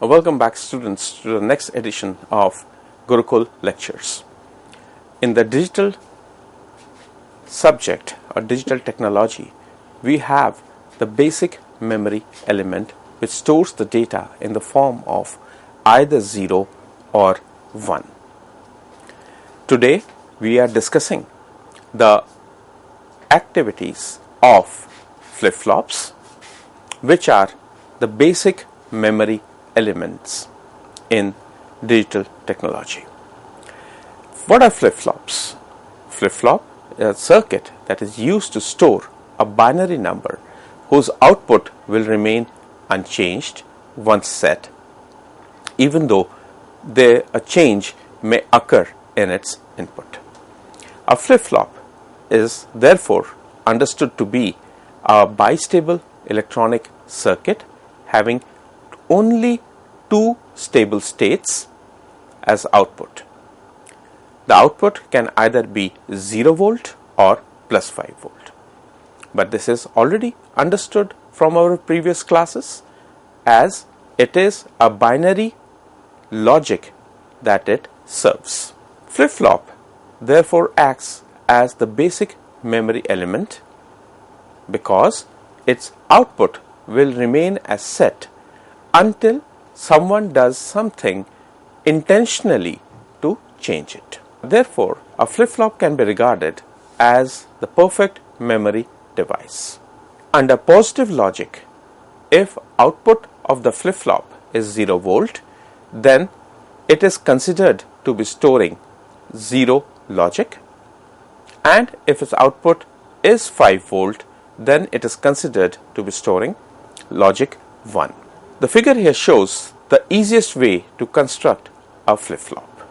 Welcome back, students, to the next edition of Gurukul lectures. In the digital subject or digital technology, we have the basic memory element which stores the data in the form of either 0 or 1. Today we are discussing the activities of flip-flops, which are the basic memory elements in digital technology. What are flip-flops? Flip-flop is a circuit that is used to store a binary number whose output will remain unchanged once set, even though a change may occur in its input. A flip-flop is therefore understood to be a bistable electronic circuit having only two stable states as output. The output can either be 0 volt or plus 5 volt. But this is already understood from our previous classes, as it is a binary logic that it serves. Flip-flop therefore acts as the basic memory element because its output will remain as set until someone does something intentionally to change it. Therefore, a flip-flop can be regarded as the perfect memory device. Under positive logic, if output of the flip-flop is 0 volt, then it is considered to be storing 0 logic, and if its output is 5 volt, then it is considered to be storing logic 1. The figure here shows the easiest way to construct a flip-flop.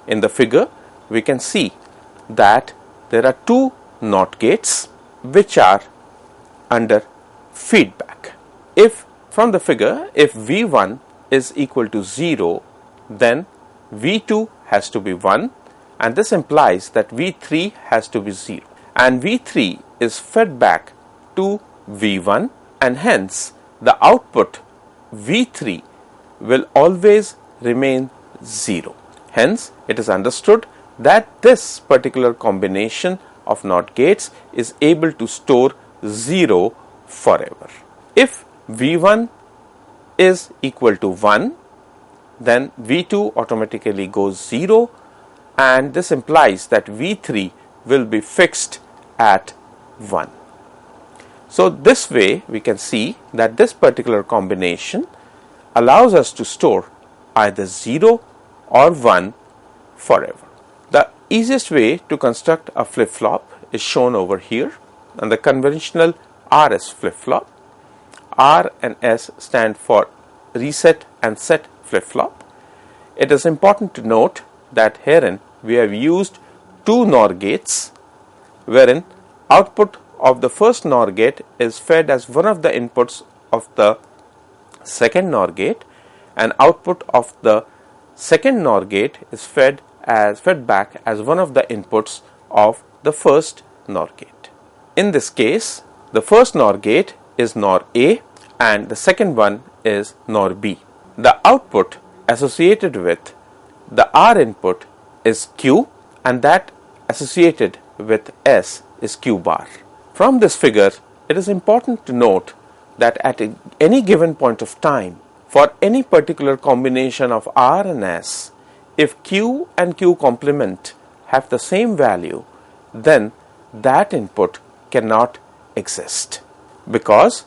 In the figure, we can see that there are two NOT gates which are under feedback. If from the figure, if V1 is equal to 0, then V2 has to be 1, and this implies that V3 has to be 0, and V3 is fed back to V1, and hence the output V3 will always remain 0. Hence, it is understood that this particular combination of NOT gates is able to store 0 forever. If V1 is equal to 1, then V2 automatically goes 0, and this implies that V3 will be fixed at 1. So this way we can see that this particular combination allows us to store either 0 or 1 forever. The easiest way to construct a flip-flop is shown over here on the conventional RS flip-flop. R and S stand for reset and set flip-flop. It is important to note that herein we have used two NOR gates, wherein output of the first NOR gate is fed as one of the inputs of the second NOR gate, and output of the second NOR gate is fed back as one of the inputs of the first NOR gate. In this case, the first NOR gate is NOR A and the second one is NOR B. The output associated with the R input is Q, and that associated with S is Q bar. From this figure, it is important to note that at any given point of time, for any particular combination of R and S, if Q and Q complement have the same value, then that input cannot exist, because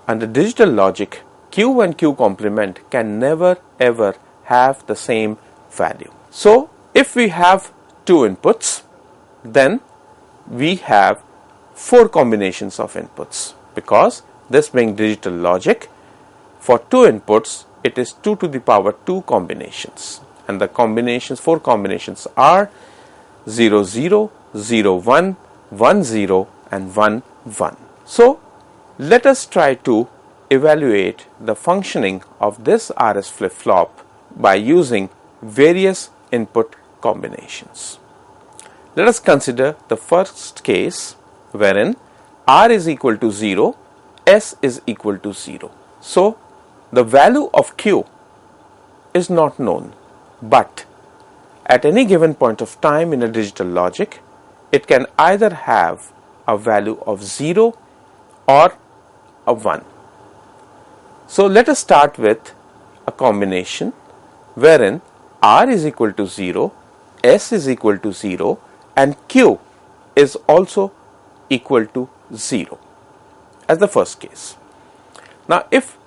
under digital logic, Q and Q complement can never ever have the same value. So if we have two inputs, then we have 4 combinations of inputs, because this being digital logic, for 2 inputs it is 2 to the power 2 combinations, and the combinations, 4 combinations are 0 0, 0 1, 1 0 and 1 1. So let us try to evaluate the functioning of this RS flip-flop by using various input combinations. Let us consider the first case, wherein R is equal to 0, S is equal to 0. So the value of Q is not known, but at any given point of time in a digital logic, it can either have a value of 0 or a 1. So let us start with a combination wherein R is equal to 0, S is equal to 0 and Q is also equal to 0 as the first case. Now if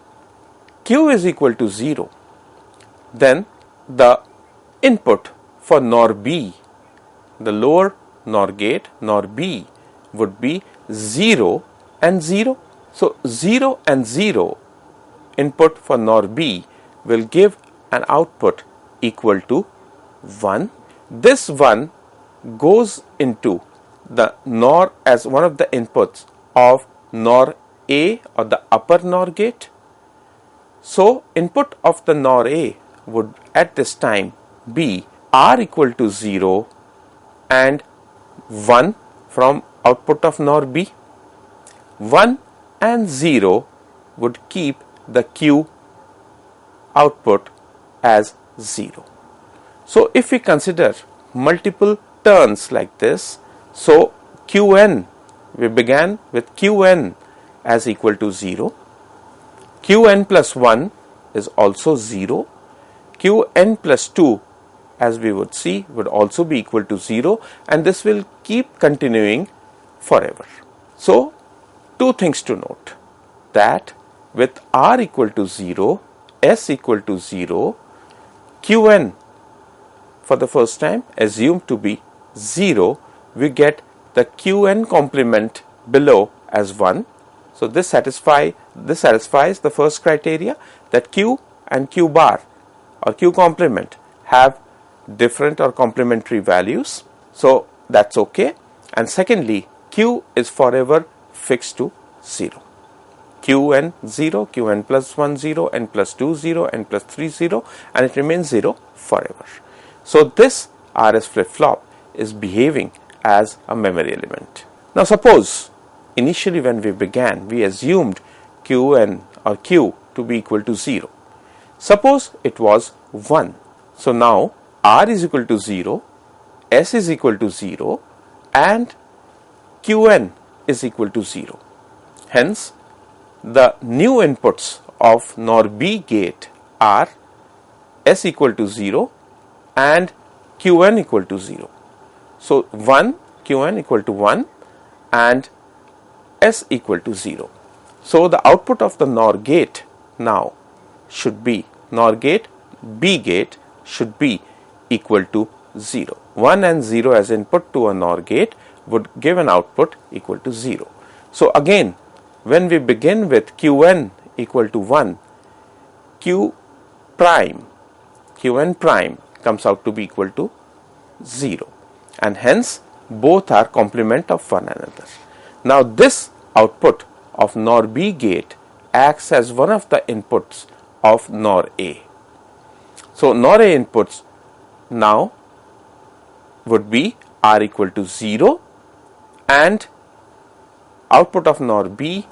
Q is equal to 0, then the input for NOR B, the lower NOR gate, NOR B, would be 0 and 0. So 0 and 0 input for NOR B will give an output equal to 1. This 1 goes into the NOR as one of the inputs of NOR A or the upper NOR gate. So input of the NOR A would at this time be R equal to 0 and 1 from output of NOR B. 1 and 0 would keep the Q output as 0. So if we consider multiple turns like this, so Qn, we began with Qn as equal to 0, Qn plus 1 is also 0, Qn plus 2, as we would see, would also be equal to 0, and this will keep continuing forever. So two things to note, that with R equal to 0, S equal to 0, Qn for the first time assumed to be 0, we get the Qn complement below as 1. So this satisfies the first criteria, that Q and Q bar or Q complement have different or complementary values. So that's okay. And secondly, Q is forever fixed to 0. Qn 0, Qn plus 1 0, n plus 2 0, n plus 3 0, and it remains 0 forever. So this RS flip-flop is behaving as a memory element. Now suppose initially when we began, we assumed Qn or Q to be equal to 0. Suppose it was 1. So now R is equal to 0, S is equal to 0 and Qn is equal to 0. Hence, the new inputs of NOR B gate are S equal to 0 and Qn equal to 0. So 1, Qn equal to 1 and S equal to 0. So the output of the NOR gate now should be, NOR gate, B gate should be equal to 0. 1 and 0 as input to a NOR gate would give an output equal to 0. So again, when we begin with Qn equal to 1, Q prime, Qn prime comes out to be equal to 0, and hence both are complement of one another. Now this output of NOR B gate acts as one of the inputs of NOR A. So NOR A inputs now would be R equal to 0 and output of NOR B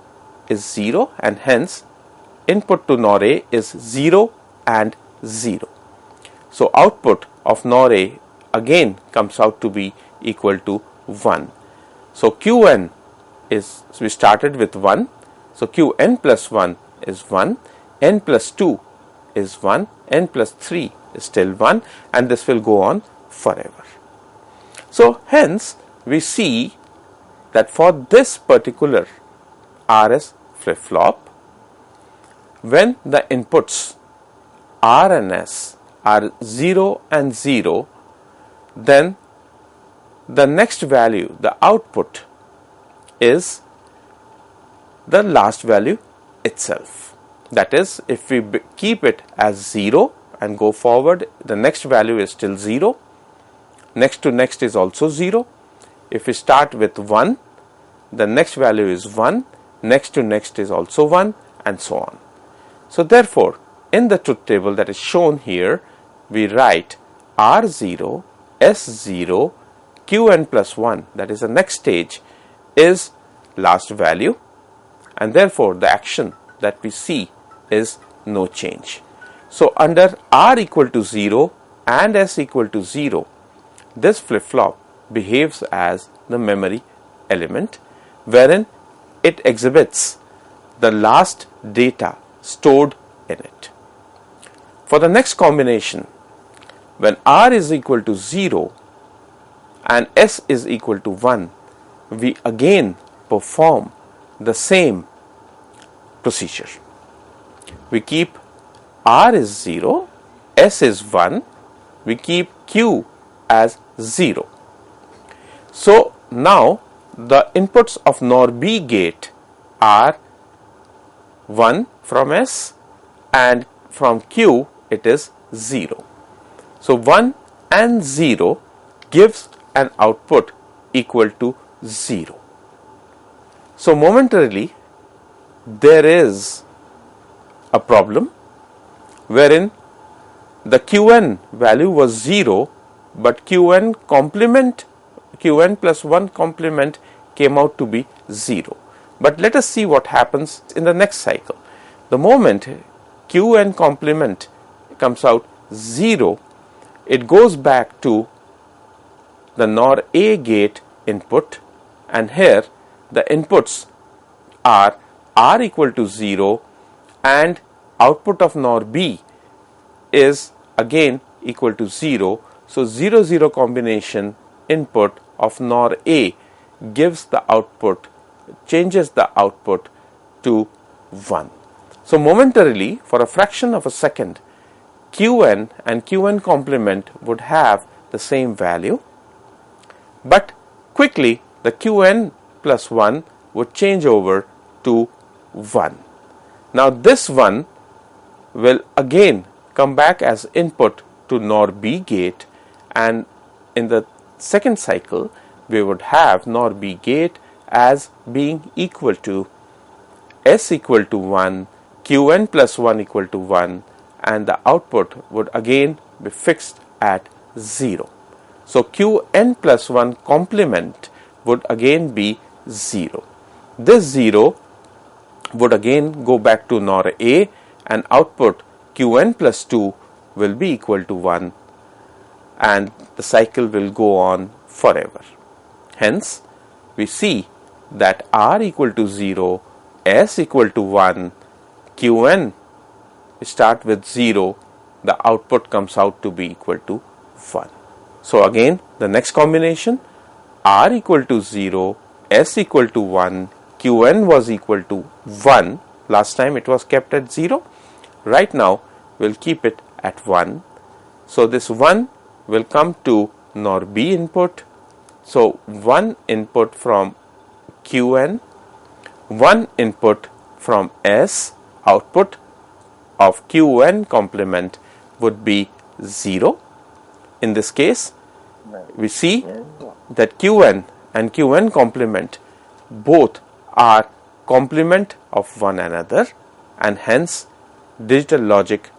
is 0, and hence input to NOR A is 0 and 0. So output of NOR A again comes out to be equal to 1. So Qn is, we started with 1. So Qn plus 1 is 1, n plus 2 is 1, n plus 3 is still 1, and this will go on forever. So hence we see that for this particular RS flip-flop, when the inputs R and S are 0 and 0, then the next value, the output, is the last value itself. That is, if we keep it as 0 and go forward, the next value is still 0. Next to next is also 0. If we start with 1, the next value is 1, next to next is also 1, and so on. So therefore, in the truth table that is shown here, we write R0, S0, Qn plus 1, that is the next stage, is last value, and therefore the action that we see is no change. So under R equal to 0 and S equal to 0, this flip-flop behaves as the memory element, wherein it exhibits the last data stored in it. For the next combination, when R is equal to 0 and S is equal to 1, we again perform the same procedure. We keep R is 0, S is 1, we keep Q as 0. So now the inputs of NOR B gate are 1 from S and from Q it is 0. So 1 and 0 gives an output equal to 0. So momentarily there is a problem wherein the Qn value was 0, but Qn plus 1 complement came out to be 0. But let us see what happens in the next cycle. The moment Qn complement comes out 0, it goes back to the NOR A gate input, and here the inputs are R equal to 0 and output of NOR B is again equal to 0. So 0 0 combination input of NOR A gives the output, changes the output to 1. So momentarily, for a fraction of a second, Qn and Qn complement would have the same value, but quickly the Qn plus 1 would change over to 1. Now this 1 will again come back as input to NOR B gate, and in the second cycle we would have NOR B gate as being equal to S equal to 1, Qn plus 1 equal to 1, and the output would again be fixed at 0. So Qn plus 1 complement would again be 0. This 0 would again go back to NOR A, and output Qn plus 2 will be equal to 1, and the cycle will go on forever. Hence, we see that R equal to 0, S equal to 1, Qn start with 0, the output comes out to be equal to 1. So again, the next combination, R equal to 0, S equal to 1, Qn was equal to 1. Last time it was kept at 0. Right now, we'll keep it at 1. So this 1 will come to NOR B input. So 1 input from Qn, 1 input from S, output of Qn complement would be 0. In this case, we see that Qn and Qn complement both are complement of one another, and hence digital logic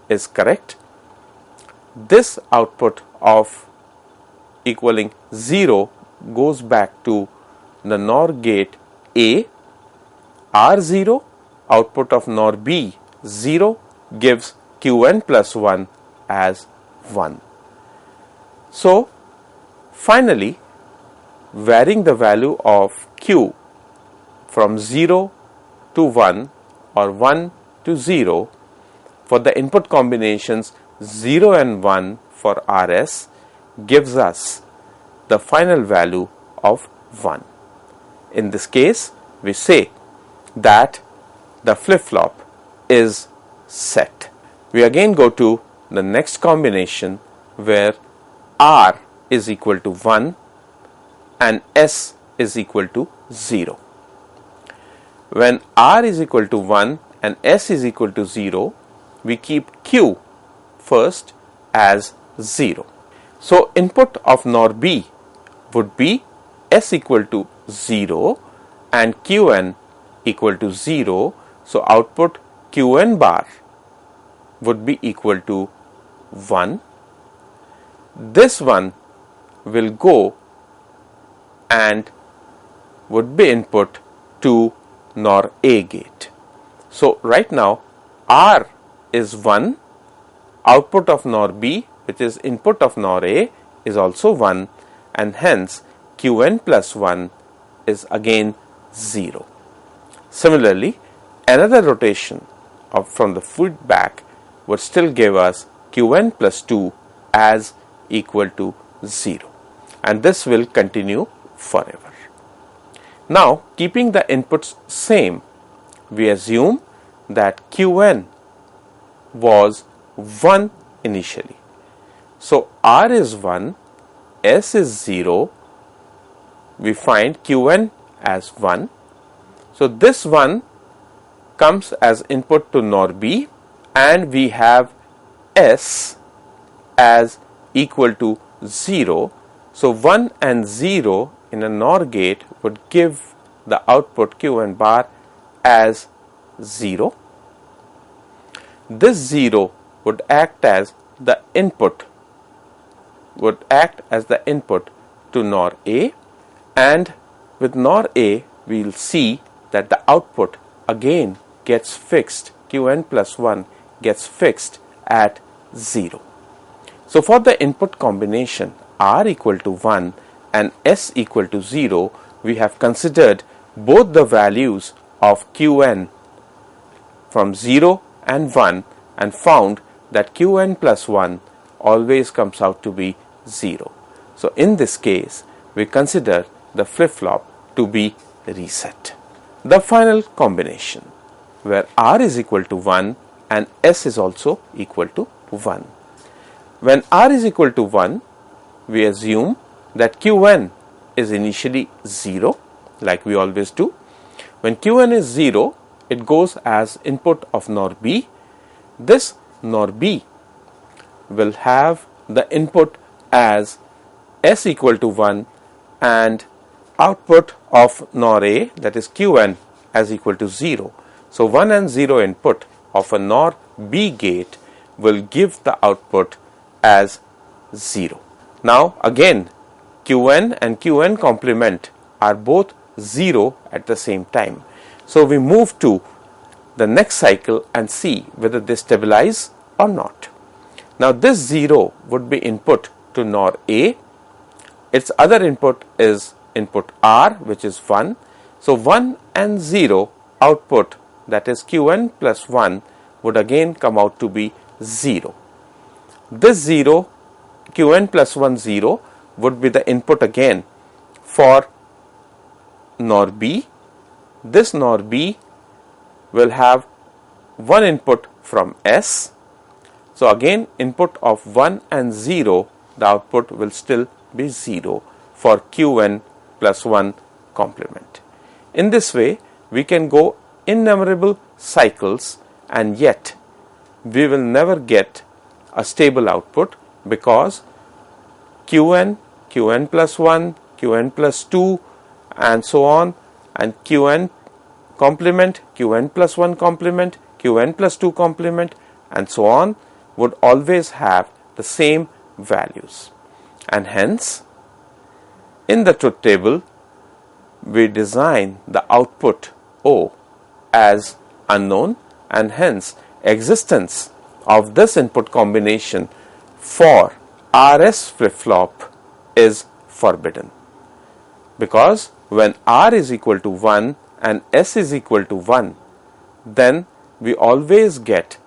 is correct. This output of equaling 0 goes back to the NOR gate A, R0, output of NOR B 0 gives Qn plus 1 as 1. So finally, varying the value of Q from 0 to 1 or 1 to 0 for the input combinations 0 and 1 for RS gives us the final value of 1. In this case, we say that the flip-flop is set. We again go to the next combination where R is equal to 1 and S is equal to 0. When R is equal to 1 and S is equal to 0, we keep Q first as 0. So input of NOR B would be S equal to 0 and Qn equal to 0. So output Qn bar would be equal to 1. This one will go and would be input to NOR A gate. So right now R is 1 output of NOR B, which is input of NOR A, is also 1, and hence Qn plus 1 is again 0. Similarly, another rotation from the feedback would still give us Qn plus 2 as equal to 0, and this will continue forever. Now, keeping the inputs same, we assume that Qn was 1 initially. So, R is 1, S is 0, we find Qn as 1. So, this 1 comes as input to NOR B, and we have S as equal to 0. So, 1 and 0 in a NOR gate would give the output Qn bar as 0. This 0 would act as the input to NOR A, and with NOR A we will see that the output again gets fixed, Qn plus 1 gets fixed at 0. So, for the input combination R equal to 1 and S equal to 0, we have considered both the values of Qn from 0 and 1 and found that Qn plus 1 always comes out to be 0. So, in this case, we consider the flip-flop to be reset. The final combination, where R is equal to 1 and S is also equal to 1. When R is equal to 1, we assume that Qn is initially 0, like we always do. When Qn is 0, it goes as input of NOR B. This NOR B will have the input as S equal to 1 and output of NOR A, that is Qn, as equal to 0. So, 1 and 0 input of a NOR B gate will give the output as 0. Now, again Qn and Qn complement are both 0 at the same time. So, we move to the next cycle and see whether they stabilize or not. Now, this 0 would be input to NOR A. Its other input is input R, which is 1. So, 1 and 0 output, that is Qn plus 1, would again come out to be 0. This 0, Qn plus 1, 0, would be the input again for NOR B. This NOR B will have one input from S. So, again input of 1 and 0, the output will still be 0 for Qn plus 1 complement. In this way, we can go innumerable cycles and yet we will never get a stable output, because Qn, Qn plus 1, Qn plus 2 and so on, and Qn complement, Qn plus 1 complement, Qn plus 2 complement and so on would always have the same values, and hence in the truth table we design the output O as unknown, and hence existence of this input combination for RS flip-flop is forbidden, because when R is equal to 1 and S is equal to 1, then we always get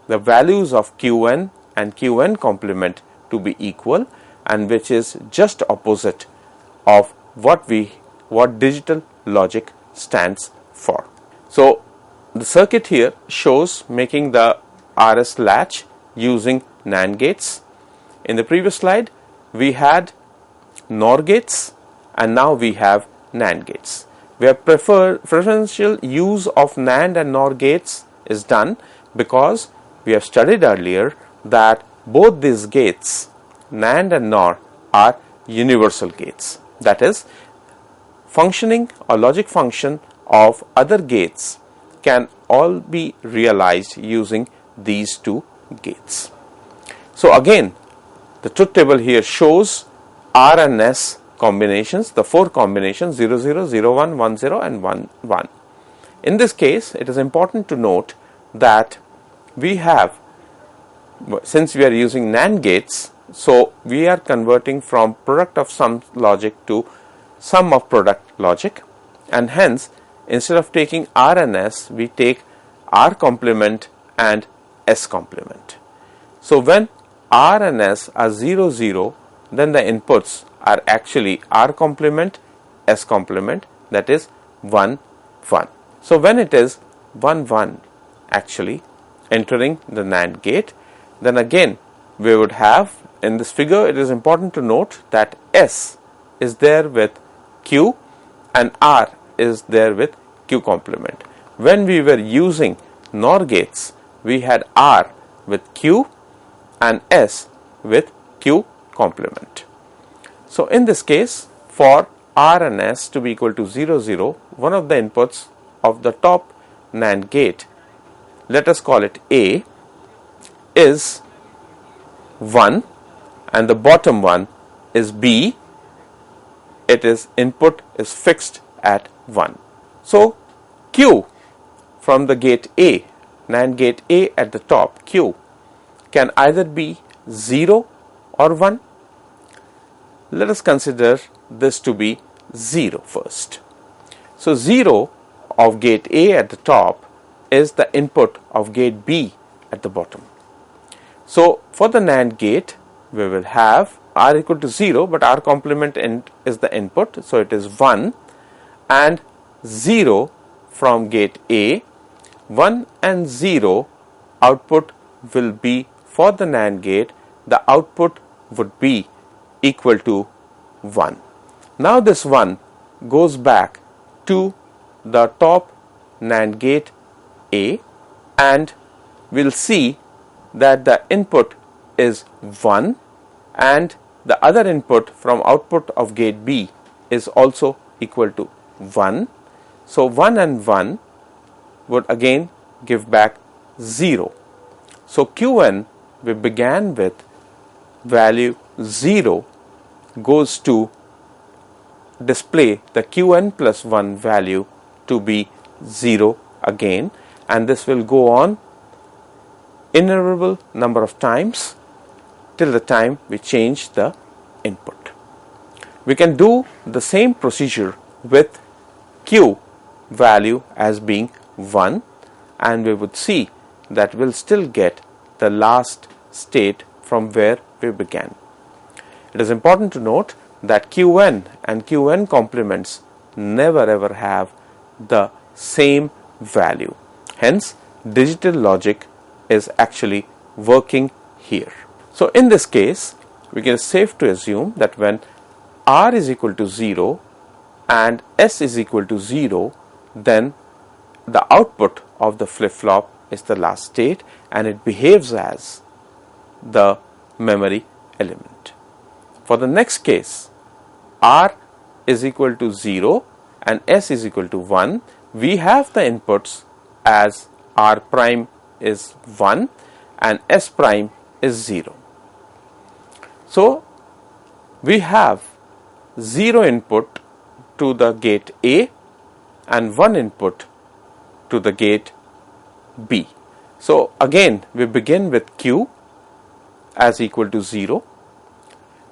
the values of Qn and Qn complement to be equal, and which is just opposite of what digital logic stands for. So, the circuit here shows making the RS latch using NAND gates. In the previous slide, we had NOR gates and now we have NAND gates. Where preferential use of NAND and NOR gates is done because we have studied earlier that both these gates, NAND and NOR, are universal gates. That is, functioning or logic function of other gates can all be realized using these two gates. So, again, the truth table here shows R and S combinations, the 4 combinations 0, 0, 0, 1, 1, 0 and 1, 1. In this case, it is important to note that we have since we are using NAND gates, so we are converting from product of sum logic to sum of product logic, and hence instead of taking R and S, we take R complement and S complement. So when R and S are 0 0, then the inputs are actually R complement, S complement, that is 1 1. So when it is 1 1 actually entering the NAND gate, then again we would have, in this figure it is important to note that S is there with Q and R is there with Q complement. When we were using NOR gates, we had R with Q and S with Q complement. So in this case, for R and S to be equal to 0 0, one of the inputs of the top NAND gate, let us call it A, is 1 and the bottom one is B. It is input is fixed at 1. So Q from the gate A, NAND gate A at the top, Q, can either be 0 or 1. Let us consider this to be 0 first. So 0 of gate A at the top is the input of gate B at the bottom. So for the NAND gate, we will have R equal to 0, but R complement is the input, so it is 1 and 0 from gate A. 1 and 0 output will be, for the NAND gate, the output would be equal to 1. Now this 1 goes back to the top NAND gate A, and we'll see that the input is 1 and the other input from output of gate B is also equal to 1. So 1 and 1 would again give back 0. So Qn, we began with value 0, goes to display the Qn plus 1 value to be 0 again, and this will go on innumerable number of times till the time we change the input. We can do the same procedure with Q value as being 1, and we would see that we'll still get the last state from where we began. It is important to note that Qn and Qn complements never ever have the same value. Hence, digital logic is actually working here. So in this case, we can safe to assume that when R is equal to 0 and S is equal to 0, then the output of the flip-flop is the last state and it behaves as the memory element. For the next case, R is equal to 0 and S is equal to 1, we have the inputs as R prime is 1 and S prime is 0. So we have 0 input to the gate A and 1 input to the gate B. So again we begin with Q as equal to 0.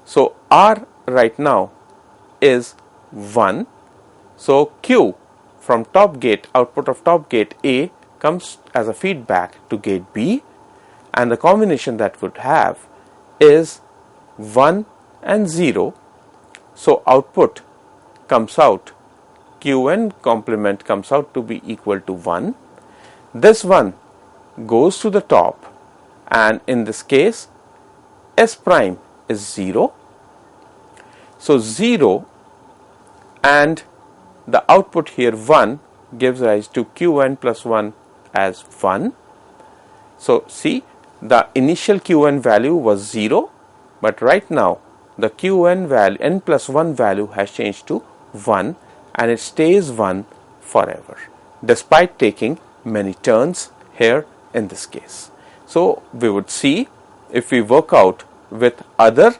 So R right now is 1. So Q from top gate, output of top gate A, comes as a feedback to gate B, and the combination that would have is 1 and 0. So output comes out, Qn complement comes out to be equal to 1. This one goes to the top, and in this case S prime is 0. So 0 and the output here 1 gives rise to Qn plus 1 as 1. So see, the initial Qn value was 0, but right now the Qn value, n plus 1 value, has changed to 1 and it stays 1 forever, despite taking many turns here in this case. So we would see, if we work out with other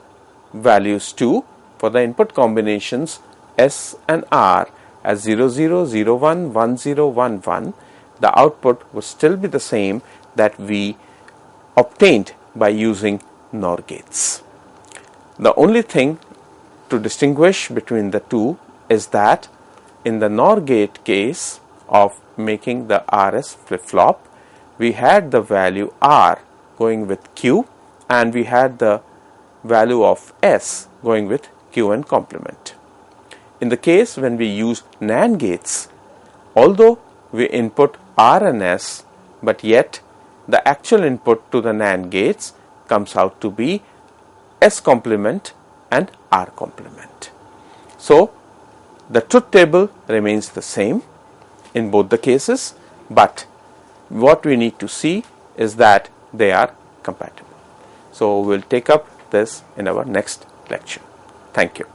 values too, for the input combinations S and R as 0 0 0 1 1 0 1 1, the output would still be the same that we obtained by using NOR gates. The only thing to distinguish between the two is that in the NOR gate case of making the RS flip-flop, we had the value R going with Q and we had the value of S going with Q and complement. In the case when we use NAND gates, although we input R and S, but yet the actual input to the NAND gates comes out to be S complement and R complement. So the truth table remains the same in both the cases, but what we need to see is that they are compatible. So we'll take up this in our next lecture. Thank you.